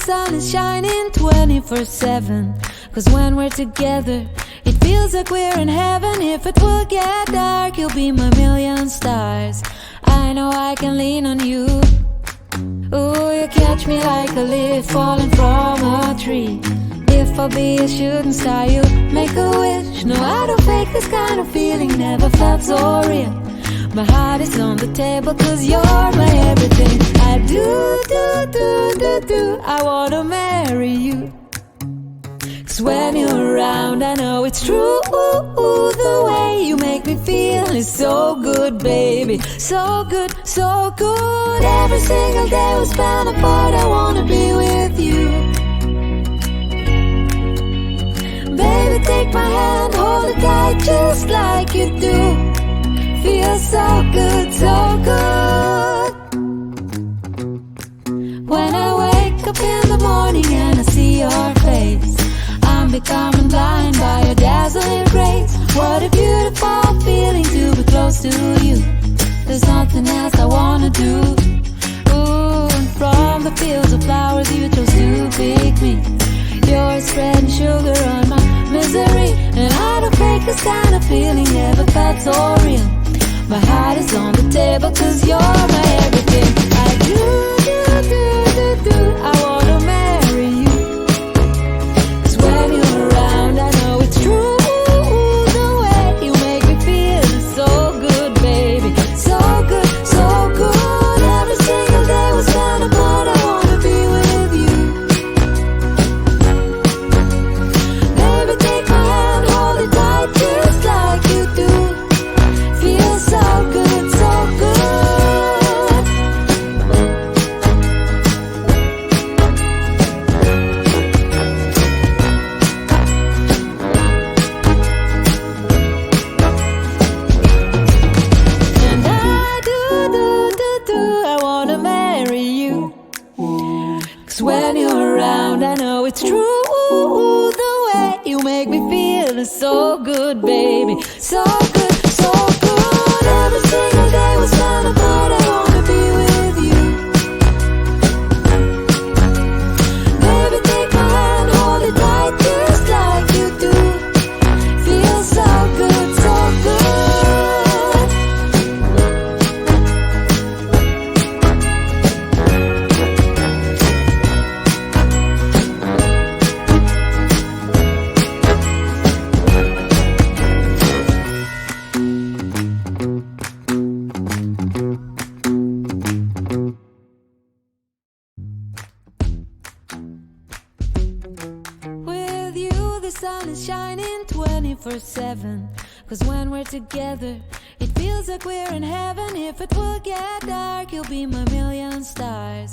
sun is shining 24/7. 'Cause when we're together, it feels like we're in heaven. If it will get dark, you'll be my million stars. I know I can lean on you. Ooh, you catch me like a leaf falling from a tree. If I'll be a shooting star, you make a wish. No, I don't fake this kind of feeling, never felt so real. My heart is on the table 'cause you're my everything. I do, I wanna marry you. 'Cause when you're around, I know it's true. The way you make me feel is so good, baby. So good, so good. Every single day we spend apart, I wanna be with you. Baby, take my hand, hold it tight just like you do. Feels so good, so good. When I wake up in the morning and I see your face, I'm becoming blind by your dazzling grace. What a beautiful feeling to be close to you. There's nothing else I wanna do. Ooh, and from the fields of flowers you chose to pick me. You're spreading sugar on my misery, and I don't fake this kind of feeling, never felt so real. My heart is on the table 'cause you're my everything. I do, I wanna marry you. 'Cause when you're around, I know it's true. The way you make me feel is so good, baby. So good, so good. Every single day we spend apart, I wanna be with you. Baby, take my hand, hold it tight just like you do. Feels so good, so good. And I do, I wanna marry you. 'Cause when you're around, I know it's true. The way you make me feel is so good, baby. So good, so good. Every single day we spend apart, I wanna be with you. Baby, take my hand, hold it tight just like you do. Feels so good, so good. With you, the sun is shining 24/7. 'Cause when we're together, it feels like we're in heaven. If it will get dark, you'll be my million stars.